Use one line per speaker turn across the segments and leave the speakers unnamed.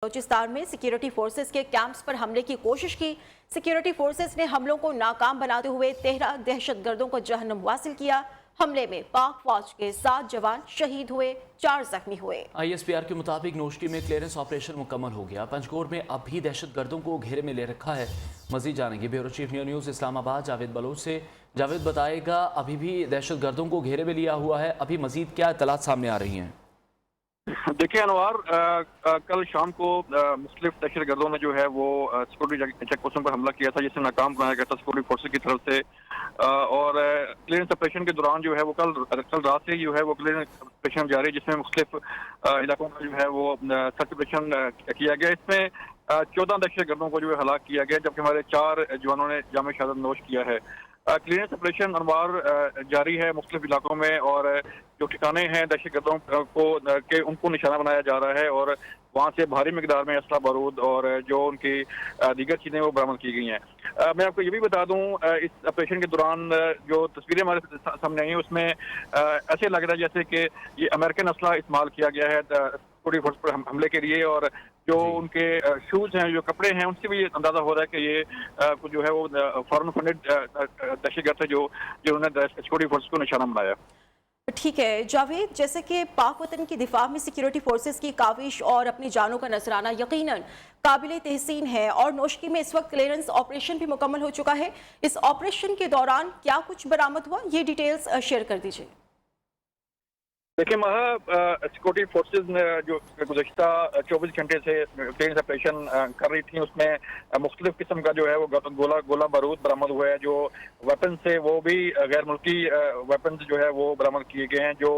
बलूचिस्तान में security forces के camps पर हमले की कोशिश की। सिक्योरिटी फोर्सेस ने हमलों को नाकाम बनाते हुए 13 दहशतगर्दों को जहन्नुम वासिल किया। हमले में पाक फौज के 7 जवान शहीद हुए, 4 जख्मी हुए।
ISPR के मुताबिक नोशकी में क्लियरेंस ऑपरेशन मुकम्मल हो गया। पंजगोर में अब भी दहशतगर्दों को घेरे में ले रखा है। मजीद जानेंगे bureau chief news Islamabad Javed Baloch से। जावेद बताएगा, अभी भी दहशतगर्दों को घेरे में लिया हुआ है, अभी मजीद क्या इत्तलात सामने आ रही हैं?
देखिए अनवार, कल शाम को मुख्तलिफ दहशतगर्दों ने जो है वो सिक्योरिटी चेक पोस्टों पर हमला किया था, जिसे नाकाम बनाया गया था सिक्योरिटी फोर्सेज की तरफ से। और क्लियरेंस ऑपरेशन के दौरान जो है वो कल रात से जो है वो क्लियरेंस ऑपरेशन जारी है, जिसमें मुख्तलिफ इलाकों में जो है वो सर्च ऑपरेशन किया गया। इसमें 14 दहशतगर्दों को जो है हलाक किया गया, जबकि हमारे 4 जवानों ने जाम शहादत नोश किया है। क्लियरेंस ऑपरेशन अनवार जारी है मुख्तलिफ इलाकों में, और जो ठिकाने हैं दहशतगर्दों को के उनको निशाना बनाया जा रहा है, और वहाँ से भारी मिकदार में असला बारूद और जो उनकी दीगर चीज़ें वो बरामद की गई हैं। मैं आपको ये भी बता दूं, इस ऑपरेशन के दौरान जो तस्वीरें हमारे सामने आई हैं उसमें ऐसे लग रहा है जैसे कि ये अमेरिकन असला इस्तेमाल किया गया है सिक्योरिटी फोर्स पर हमले के लिए, और जो उनके शूज़ हैं, जो कपड़े हैं, उनसे भी अंदाजा हो रहा है कि ये जो है वो फॉरेन फंडेड दहशतगर्द थे जिन्होंने सिक्योरिटी फोर्स को निशाना बनाया।
ठीक है जावेद, जैसे कि पाक वतन की दिफा में सिक्योरिटी फोर्सेस की काविश और अपनी जानों का नजराना यकीनन काबिल तहसीन है, और नोशकी में इस वक्त क्लियरेंस ऑपरेशन भी मुकम्मल हो चुका है। इस ऑपरेशन के दौरान क्या कुछ बरामद हुआ, ये डिटेल्स शेयर कर दीजिए।
देखिए सिक्योरिटी फोर्सेज ने जो गुज़श्ता 24 घंटे से क्लियरेंस ऑपरेशन कर रही थी, उसमें मुख्तलिफ किस्म का जो है वो गोला बारूद बरामद हुआ है। जो वेपन से वो भी गैर मुल्की वेपन जो है वो बरामद किए गए हैं। जो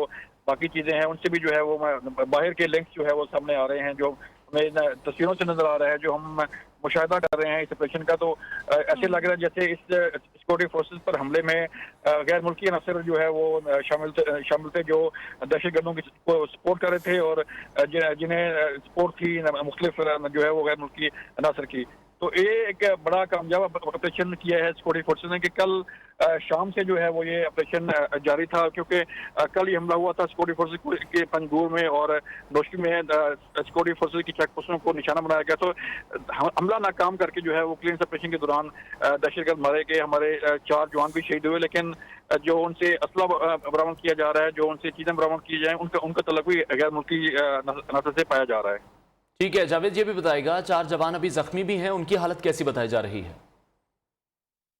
बाकी चीज़ें हैं उनसे भी जो है वो बाहर के लिंक्स जो है वो सामने आ रहे हैं, जो हमें तस्वीरों से नजर आ रहा है, जो हम मुशाहिदा कर रहे हैं इस ऑपरेशन का। तो ऐसे लग रहा है जैसे इस सिक्योरिटी फोर्सेज पर हमले में गैर मुल्की अनासर जो है वो शामिल थे, जो दहशतगर्दों की को सपोर्ट कर रहे थे, और जिन्हें सपोर्ट थी मुख्तलिफ जो है वो गैर मुल्की अनासर की। तो ये एक बड़ा कामयाब ऑपरेशन किया है सिक्योरिटी फोर्सेज ने, कि कल शाम से जो है वो ये ऑपरेशन जारी था, क्योंकि कल ये हमला हुआ था सिक्योरिटी फोर्सेज के पंजगूर में, और नोशकी में सिक्योरिटी फोर्सेज की चेक पोस्टों को निशाना बनाया गया। तो हमला नाकाम करके जो है वो क्लियरेंस ऑपरेशन के दौरान दहशतगर्द मारे गए। हमारे 4 जवान भी शहीद हुए, लेकिन जो उनसे असला बरामद किया जा रहा है, जो उनसे चीज़ें बरामद की जाए, उनका तल्लुक भी गैर मुल्की अनासर से पाया जा रहा है।
ठीक है जावेद, ये भी बताएगा, 4 जवान अभी जख्मी भी हैं, उनकी हालत कैसी बताई जा रही है?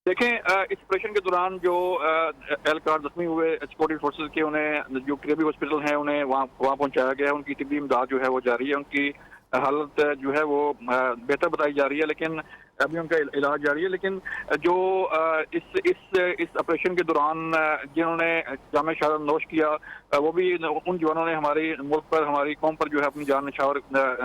देखें, इस ऑपरेशन के दौरान जो एहलकार जख्मी हुए सिक्योरिटी फोर्सेज के, उन्हें जो क्रेबी हॉस्पिटल है उन्हें वहाँ पहुँचाया गया है। उनकी तिब्बी इमदाद जो है वो जारी है, उनकी हालत जो है वो बेहतर बताई जा रही है, लेकिन अभी उनका इलाज जारी है। लेकिन जो इस ऑपरेशन के दौरान जिन्होंने जाम शहादत नोश किया, वो भी उन जवानों ने हमारी मुल्क पर, हमारी कौम पर जो है अपनी जान निछावर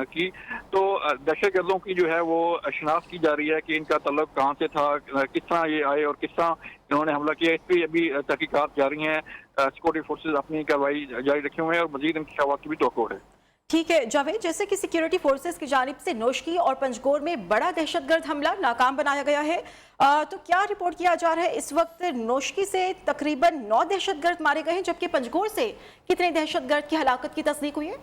की। तो दहशतगर्दों की जो है वो शनाख्त की जा रही है कि इनका तल्लुक कहाँ से था, किस तरह ये आए और किस तरह इन्होंने हमला किया। इस पर अभी तहकीकात जारी हैं। सिक्योरिटी फोर्सेज अपनी कार्रवाई जारी रखे हुए हैं, और मजीद इंकशाफात की भी तवक्को है।
ठीक है जावेद, जैसे कि सिक्योरिटी फोर्सेस की जानिब से नोशकी और पंजगोर में बड़ा दहशतगर्द हमला नाकाम बनाया गया है, तो क्या रिपोर्ट किया जा रहा है? इस वक्त नोशकी से तकरीबन 9 दहशतगर्द मारे गए हैं, जबकि पंजगोर से कितने दहशतगर्द की हलाकत की तस्दीक हुई है?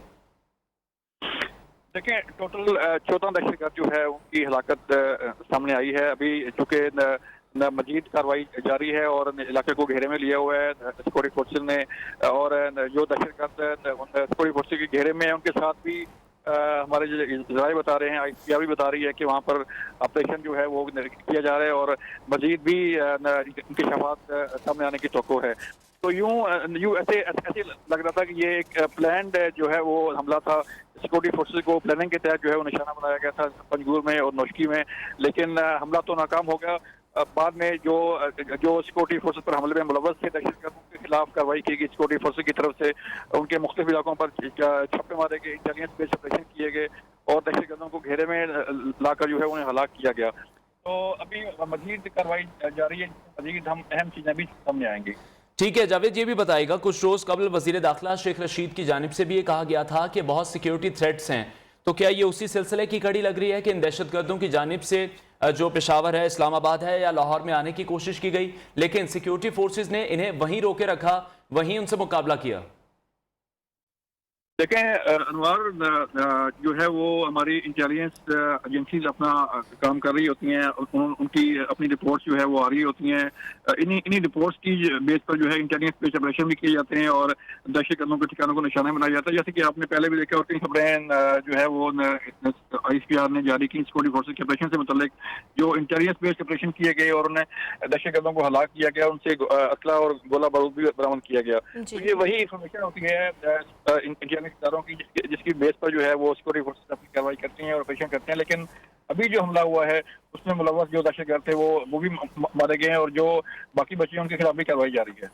देखें, टोटल 14 दहशतगर्द जो है उनकी हलाकत सामने आई है। अभी चूँकि मजीद कार्रवाई जारी है और इलाके को घेरे में लिया हुआ है सिक्योरिटी फोर्सेज ने, और जो दहशतगर्द सिक्योरिटी फोर्सेज के घेरे में है उनके साथ भी हमारे जराये बता रहे हैं, ISPR भी बता रही है कि वहाँ पर ऑपरेशन जो है वो किया जा रहा है, और मजीद भी इंकशाफात सामने आने की तवक्को है। तो यूं ऐसे लग रहा था कि ये एक प्लान्ड जो है वो हमला था। सिक्योरिटी फोर्सेज को प्लानिंग के तहत जो है वो निशाना बनाया गया था पंजगूर में और नोशकी में, लेकिन हमला तो नाकाम हो गया। बाद में जो सिक्योरिटी फोर्सेज पर हमले में मुलव्वस थे दहशतगर्दों के खिलाफ कार्रवाई की गई सिक्योरिटी फोर्सेज की तरफ से। उनके मुख्तलिफ इलाकों पर छापे मारे गए, इंटेलिजेंस बेस्ड ऑपरेशन किए गए, और दहशतगर्दों को घेरे में लाकर जो है उन्हें हलाक किया गया। तो अभी मजीद कार्रवाई जारी है, मजीद हम अहम चीज़ें भी सामने आएंगी।
ठीक है जावेद, ये भी बताएगा, कुछ रोज कबल वजीर दाखिला शेख रशीद की जानिब से भी ये कहा गया था कि बहुत सिक्योरिटी थ्रेट्स हैं, तो क्या ये उसी सिलसिले की कड़ी लग रही है कि इन दहशतगर्दों की जानिब से जो पेशावर है, इस्लामाबाद है या लाहौर में आने की कोशिश की गई, लेकिन सिक्योरिटी फोर्सेज ने इन्हें वहीं रोके रखा, वहीं उनसे मुकाबला किया?
देखें अनवार जो है वो हमारी इंटेलिजेंस एजेंसीज अपना काम कर रही होती हैं, उनकी अपनी रिपोर्ट्स जो है वो आ रही होती हैं। इन्हीं रिपोर्ट्स की बेस पर जो है इंटेलिजेंस बेस्ड ऑपरेशन भी किए जाते हैं और दहशतगर्दों के ठिकानों को निशाना बनाया जाता है। जैसे कि आपने पहले भी देखा और कई खबरें जो है वो ISPR ने जारी की सिक्योरिटी फोर्सेज के ऑपरेशन से मुतल्लिक जो इंटेलिजेंस बेस्ड ऑपरेशन किए गए और उन्हें दहशतगर्दों को हलाक किया गया, उनसे असला और गोला बारूद भी बरामद किया गया। तो ये वही इंफॉर्मेशन होती है इंटेलिजेंस इदारों की जिसकी बेस पर जो है वो सिक्योरिटी फोर्सेज अपनी कार्रवाई करती हैं और ऑपरेशन करते हैं। लेकिन अभी जो हमला हुआ है उसमें मुलव्वस जो दहशतगर्द थे वो भी मारे गए हैं और जो बाकी बचे हैं उनके खिलाफ भी कार्रवाई जारी है।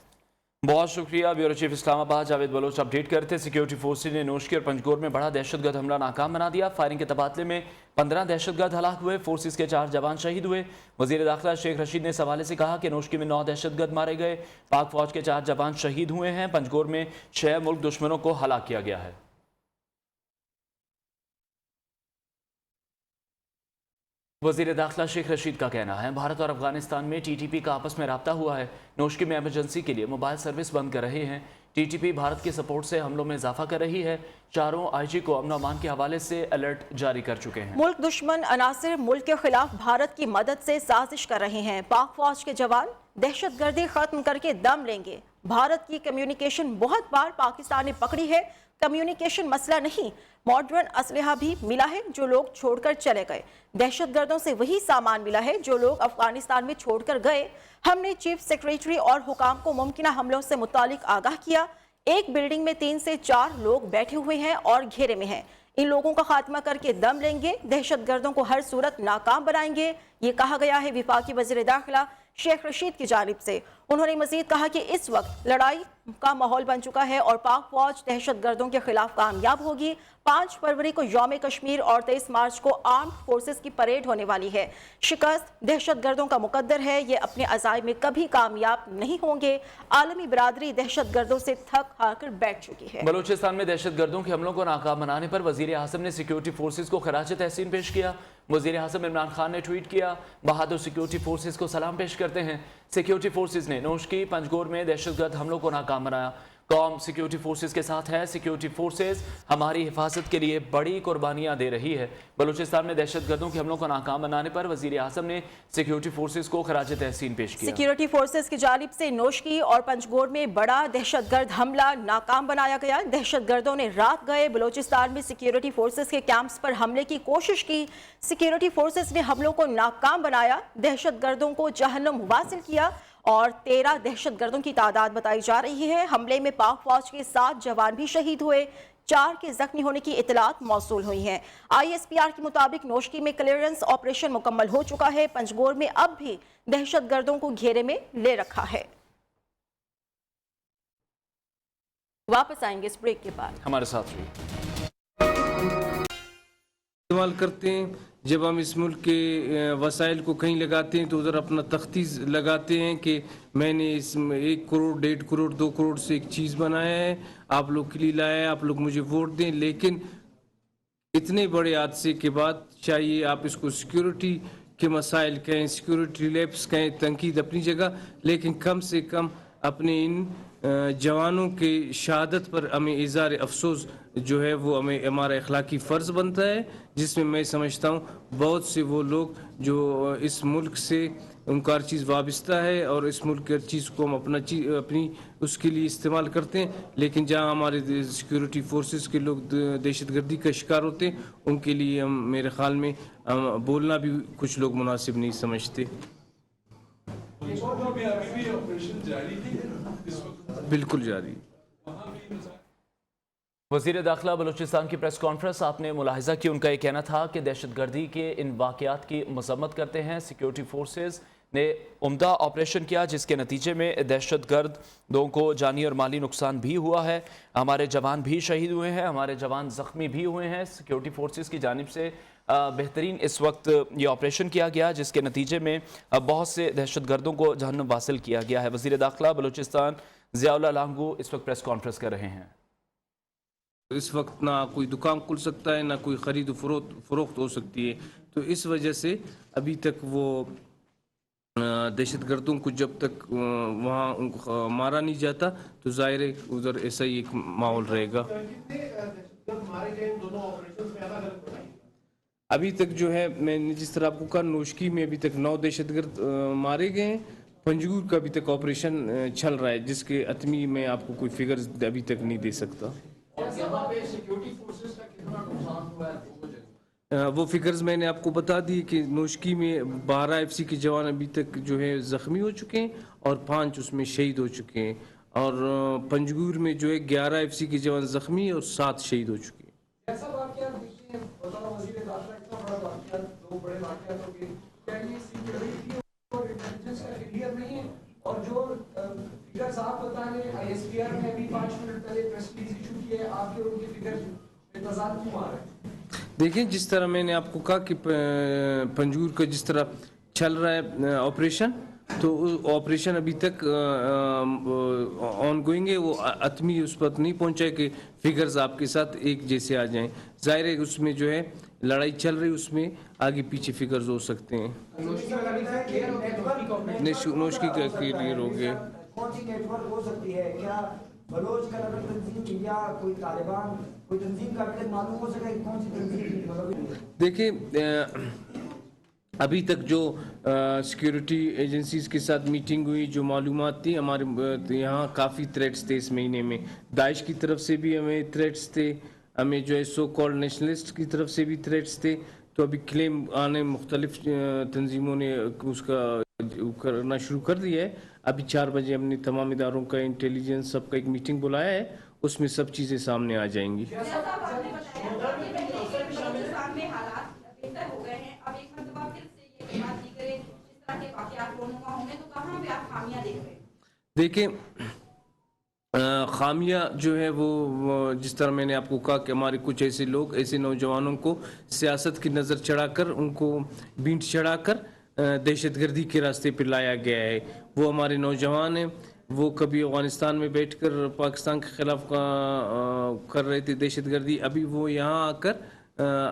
बहुत शुक्रिया। Bureau chief Islamabad Javed Baloch update करते। सिक्योरिटी फोर्सेज ने नोशकी और पंजगोर में बड़ा दहशतगर्द हमला नाकाम बना दिया। फायरिंग के तबादले में 15 दहशतगर्द हलाक हुए, फोर्सेज के 4 जवान शहीद हुए। वजीर दाखिला शेख रशीद ने इस हवाले से कहा कि नोशकी में 9 दहशतगर्द मारे गए, पाक फौज के 4 जवान शहीद हुए हैं। पंजगोर में 6 मुल्क दुश्मनों को हलाक किया गया है। वज़ीर दाखिला शेख रशीद का कहना है भारत और अफगानिस्तान में TTP का आपस में राब्ता हुआ है। नोशकी में एमरजेंसी के लिए मोबाइल सर्विस बंद कर रहे हैं। TTP भारत के सपोर्ट से हमलों में इजाफा कर रही है। चारों IG को अमन अमान के हवाले से अलर्ट जारी कर चुके हैं।
मुल्क दुश्मन अनासिर मुल्क के खिलाफ भारत की मदद से साजिश कर रहे हैं। पाक फौज के जवान दहशतगर्दी खत्म करके दम लेंगे। भारत की कम्युनिकेशन बहुत बार पाकिस्तान ने पकड़ी है। कम्युनिकेशन मसला नहीं, मॉडर्न असलहा भी मिला है जो लोग छोड़कर चले गए। दहशतगर्दों से वही सामान मिला है जो लोग अफगानिस्तान में छोड़कर गए। हमने चीफ सेक्रेटरी और हुकाम को मुमकिना हमलों से मुतालिक आगाह किया। एक बिल्डिंग में 3 से 4 लोग बैठे हुए हैं और घेरे में हैं। इन लोगों का खात्मा करके दम लेंगे, दहशतगर्दों को हर सूरत नाकाम बनाएंगे। ये कहा गया है विफाकी वज़ीर दाखिला शेख रशीद की जानिब से। उन्होंने मजीद कहा कि इस वक्त लड़ाई का माहौल बन चुका है और पाक फौज दहशतगर्दों के खिलाफ कामयाब होगी। 5 फरवरी को यौम कश्मीर और 23 मार्च को आर्म्ड फोर्सेस की परेड होने वाली है। शिकस्त दहशतगर्दों का मुकद्दर है, ये अपने अज़ाइम में कभी कामयाब नहीं होंगे। आलमी बरादरी दहशतगर्दों से थक हार कर बैठ चुकी है।
बलूचिस्तान में दहशतगर्दों के हमलों को नाकाम बनाने पर वज़ीर आज़म ने सिक्योरिटी फोर्सेज को खराज तहसीन पेश किया। वज़ीर आज़म इमरान खान ने ट्वीट किया, बहादुर सिक्योरिटी फोर्सेज को सलाम पेश करते हैं। सिक्योरिटी फोर्सेज ने नोशकी पंजगोर में दहशतगर्द हमलों को नाकाम बनाया। कौम सिक्योरिटी फोर्सेज के साथ है। सिक्योरिटी फोर्सेज हमारी हिफाजत के लिए बड़ी कुर्बानियां दे रही है। बलूचिस्तान में दहशतगर्दों के हमलों को नाकाम बनाने पर वज़ीर आज़म ने सिक्योरिटी फोर्सेज को खराज तहसीन पेश किया।
सिक्योरिटी फोर्सेज की जानिब से नोशकी और पंजगोर में बड़ा दहशतगर्द हमला नाकाम बनाया गया। दहशतगर्दों ने रात गए बलूचिस्तान में सिक्योरिटी फोर्सेज के कैंप्स पर हमले की कोशिश की। सिक्योरिटी फोर्सेज ने हमलों को नाकाम बनाया, दहशतगर्दों को जहन्नुम वासिल किया और 13 दहशतगर्दों की तादाद बताई जा रही है। हमले में पाक फौज के 7 जवान भी शहीद हुए, 4 के जख्मी होने की इतलात मौसूल हुई हैं। ISPR के मुताबिक नोशकी में क्लियरेंस ऑपरेशन मुकम्मल हो चुका है। पंजगोर में अब भी दहशतगर्दों को घेरे में ले रखा है। वापस आएंगे इस ब्रेक के बाद।
हमारे साथ रहिए।
इस्तेमाल करते हैं। जब हम इस मुल्क के वसाइल को कहीं लगाते हैं तो उधर अपना तख्तीस लगाते हैं कि मैंने इसमें 1 करोड़ 1.5 करोड़ 2 करोड़ से एक चीज़ बनाया है, आप लोग के लिए लाया है, आप लोग मुझे वोट दें। लेकिन इतने बड़े हादसे के बाद चाहिए आप इसको सिक्योरिटी के मसाइल कहें, सिक्योरिटी लैब्स कहें, तनकीद अपनी जगह, लेकिन कम से कम अपने इन जवानों के शहादत पर हमें इज़हार अफसोस जो है वो हमें हमारा अखलाकी फ़र्ज़ बनता है, जिसमें मैं समझता हूँ बहुत से वो लोग जो इस मुल्क से उनका हर चीज़ वाबस्ता है और इस मुल्क की हर चीज़ को हम अपनी उसके लिए इस्तेमाल करते हैं, लेकिन जहाँ हमारे सिक्योरिटी फोर्सेस के लोग दहशतगर्दी का शिकार होते हैं उनके लिए हम मेरे ख्याल में बोलना भी कुछ लोग मुनासिब नहीं समझते। बिल्कुल जारी।
वज़ीर दाखिला बलूचिस्तान की प्रेस कॉन्फ्रेंस आपने मुलाहिजा की। उनका ये कहना था कि दहशतगर्दी के इन वाक़यात की मज़म्मत करते हैं। सिक्योरिटी फोर्सेज ने उम्दा ऑपरेशन किया जिसके नतीजे में दहशतगर्दों को जानी और माली नुकसान भी हुआ है। हमारे जवान भी शहीद हुए हैं, हमारे जवान ज़ख्मी भी हुए हैं। सिक्योरिटी फोर्सेज की जानिब से बेहतरीन इस वक्त ये ऑपरेशन किया गया जिसके नतीजे में बहुत से दहशतगर्दों को जहन्नुम वासिल किया गया है। वज़ीर दाखिला बलूचिस्तान ज़ियाउल्लाह लांगू इस वक्त प्रेस कॉन्फ्रेंस कर रहे हैं।
इस वक्त ना कोई दुकान खुल सकता है, ना कोई ख़रीद फरोख्त हो सकती है, तो इस वजह से अभी तक वो दहशत गर्दों को जब तक वहाँ उनको मारा नहीं जाता तो ज़ाहिर है उधर ऐसा ही एक माहौल रहेगा। अभी तक जो है मैंने जिस तरह आपको कहा, नोशकी में अभी तक 9 दहशतगर्द मारे गए हैं। पंजगूर का अभी तक ऑपरेशन चल रहा है, जिसके अतमी में आपको कोई फिगर्स अभी तक नहीं दे सकता। वो फिगर्स मैंने आपको बता दी कि नोशकी में 12 FC के जवान अभी तक जो है ज़ख्मी हो चुके हैं और 5 उसमें शहीद हो चुके हैं, और पंजगूर में जो है 11 FC के जवान ज़ख्मी और 7 शहीद हो चुके हैं।
और जो फिगर्स आप बता रहे हैं, ISPR ने अभी 5 मिनट पहले प्रेस रिलीज इशू की है, आपके और उनके फिगर्स में तजाद क्यों आ रहा है?
देखिए, जिस तरह मैंने आपको कहा कि पंजगूर का जिस तरह चल रहा है ऑपरेशन, तो ऑपरेशन अभी तक ऑन गोइंग है। वो अतमी उस पर नहीं पहुंचा है कि फिगर्स आपके साथ एक जैसे आ जाएं। जाहिर है उसमें जो है लड़ाई चल रही, उसमें आगे पीछे फिगर्स हो सकते हैं। नोशकी का क्लियर हो गया।
कौन सी नेटवर्क हो सकती है? क्या बलोच का अगर तंजीम या कोई तालिबान कोई तंजीम का अभी तक मालूम हो सका कि कौन सी तंजीम?
देखिए, अभी तक जो सिक्योरिटी एजेंसीज के साथ मीटिंग हुई, जो मालूमात थी, हमारे यहाँ काफ़ी थ्रेट्स थे इस महीने में। दाइश की तरफ से भी हमें थ्रेट्स थे, हमें जो है सो कॉल्ड नेशनलिस्ट की तरफ से भी थ्रेट्स थे। तो अभी क्लेम आने मुख्तलिफ तंजीमों ने उसका करना शुरू कर दिया है। अभी 4 बजे हमने तमाम इदारों का इंटेलिजेंस सबका एक मीटिंग बुलाया है, उसमें सब चीज़ें सामने आ जाएंगी। देखिए, खामियां जो है वो जिस तरह मैंने आपको कहा कि हमारे कुछ ऐसे लोग, ऐसे नौजवानों को सियासत की नज़र चढ़ाकर, उनको बींट चढ़ाकर दहशतगर्दी के रास्ते पर लाया गया है। वो हमारे नौजवान हैं, वो कभी अफ़गानिस्तान में बैठकर पाकिस्तान के ख़िलाफ़ कर रहे थे दहशतगर्दी, अभी वो यहाँ आकर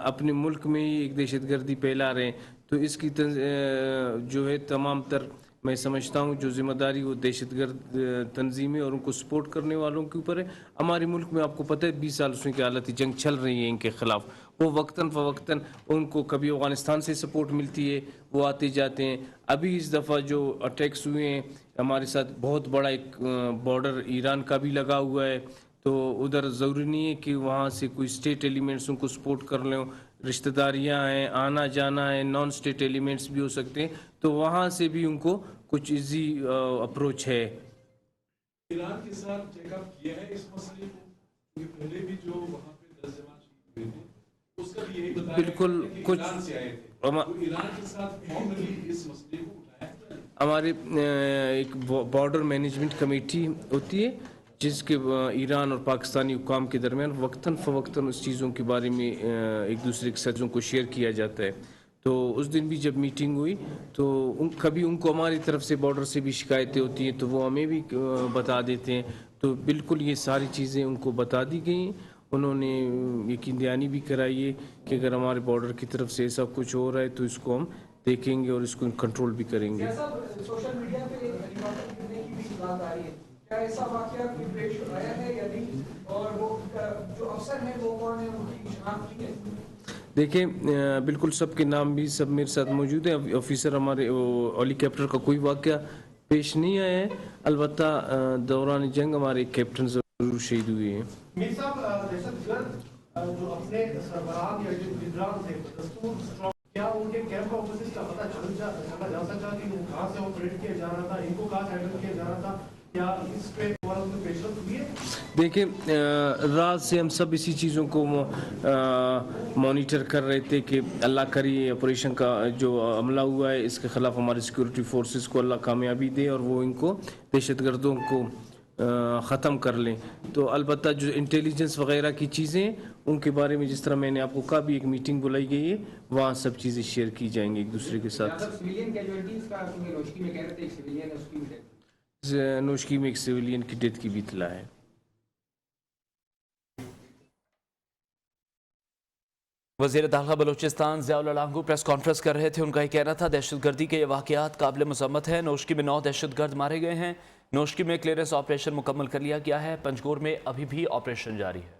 अपने मुल्क में ही एक दहशतगर्दी फैला रहे हैं। तो इसकी जो है तमाम तर मैं समझता हूँ जो जिम्मेदारी वो दहशतगर्द तंजीमें और उनको सपोर्ट करने वालों के ऊपर है। हमारे मुल्क में आपको पता है 20 साल उसमें की हालत जंग चल रही है इनके ख़िलाफ़। वो वक्तन फ़वक्तन उनको कभी अफ़गानिस्तान से सपोर्ट मिलती है, वो आते जाते हैं। अभी इस दफ़ा जो अटैक्स हुए हैं हमारे साथ, बहुत बड़ा एक बॉर्डर ईरान का भी लगा हुआ है, तो उधर ज़रूरी नहीं है कि वहाँ से कोई स्टेट एलिमेंट्स उनको सपोर्ट कर लें। रिश्तेदारियाँ हैं, आना जाना है, नॉन स्टेट एलिमेंट्स भी हो सकते हैं, तो वहाँ से भी उनको कुछ इजी अप्रोच है।
ईरान के साथ चेकअप किया है इस मसले को, क्योंकि पहले भी जो वहाँ पे 10 जवान शहीद हुए थे उसका भी यही बताया
बिल्कुल
कि
कुछ
ईरान से आए थे, तो ईरान के साथ फॉर्मली इस मसले को उठाया।
हमारे एक बॉर्डर मैनेजमेंट कमेटी होती है जिसके ईरान और पाकिस्तानी हुकाम के दरमियान वक्तन फ़वक्तन उस चीज़ों के बारे में एक दूसरे के साथ को शेयर किया जाता है। तो उस दिन भी जब मीटिंग हुई तो कभी उनको हमारी तरफ से बॉर्डर से भी शिकायतें होती हैं, तो वो हमें भी बता देते हैं। तो बिल्कुल ये सारी चीज़ें उनको बता दी गई हैं। उन्होंने यकीन दहानी भी कराई है कि अगर हमारे बॉर्डर की तरफ से ऐसा कुछ हो रहा है तो इसको हम देखेंगे और इसको कंट्रोल भी करेंगे।
सोशल मीडिया पे हेलीकॉप्टर गिरने की भी बात आ रही है, क्या ऐसा वाकया कोई पेश आया है या नहीं? और वो जो अफसर है वो कौन है, उनकी शिनाख्त है?
देखिए, बिल्कुल सबके नाम भी सब मेरे साथ मौजूद है। ऑफिसर हमारे हेलीकॉप्टर का कोई वाकया पेश नहीं आया है, अलबत्ता दौरान जंग हमारे कैप्टन जरूर शहीद हुए हैं।
मीर साहब, दहशतगर्द जो अपने सरबराह या जो लीडरान थे, दस्तूर क्या उनके कैंप ऑफिस का पता चला जा सका कि वो कहाँ से ऑपरेट किया जा रहा था, इनको कहाँ हैंडल किया जा रहा था, क्या इस पे पेशरफ हुई है?
देखिए, रात से हम सब इसी चीज़ों को मॉनिटर कर रहे थे कि अल्लाह करी ऑपरेशन का जो हमला हुआ है इसके ख़िलाफ़ हमारे सिक्योरिटी फोर्सेस को अल्लाह कामयाबी दे और वो इनको दहशतगर्दों को ख़त्म कर लें। तो अलबत्ता जो इंटेलिजेंस वगैरह की चीज़ें उनके बारे में जिस तरह मैंने आपको कहा भी एक मीटिंग बुलाई गई है, वहाँ सब चीज़ें शेयर की जाएंगी एक दूसरे के साथ।
सिविलियन कैजुअलिटीज का नोशकी में कह रहे थे, एक सिविलियन है उसकी भी
नोशकी में एक सिविलियन की डेथ की भी इत्तला है।
वज़ीर दाखिला बलूचिस्तान ज़ियाउल अलांगू प्रेस कॉन्फ्रेंस कर रहे थे। उनका ये कहना था दहशत गर्दी के ये वाक़यात काबिल मज़म्मत है। नोशकी में 9 दहशत गर्द मारे गए हैं। नोशकी में क्लियरेंस ऑपरेशन मुकम्मल कर लिया गया है। पंजगोर में अभी भी ऑपरेशन जारी है।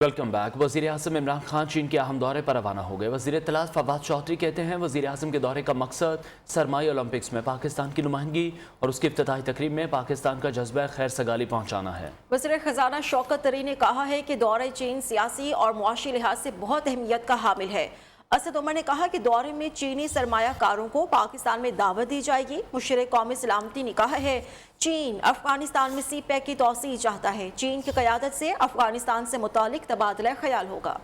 Welcome back. वज़ीर आज़म इमरान खान चीन के अहम दौरे पर रवाना हो गए। वज़ीर इत्तलात फवाद चौधरी कहते हैं वज़ीर आज़म के दौरे का मकसद सरमाई ओलंपिक्स में पाकिस्तान की नुमाइंदगी और उसकी इफ्तिताही तकरीब में पाकिस्तान का जज्बा खैर सगाली पहुँचाना है।
वज़ीर ख़जाना शौकत तरी ने कहा है कि दौरे चीन सियासी और मुआशी लिहाज से बहुत अहमियत का हामिल है। असद उमर ने कहा कि दौरे में चीनी सरमायाकारों को पाकिस्तान में दावत दी जाएगी। मुशीर कौमी सलामती ने कहा है चीन अफगानिस्तान में सी पैक की तोसी चाहता है। चीन की क़यादत से अफगानिस्तान से मुतालिक तबादला ख्याल होगा।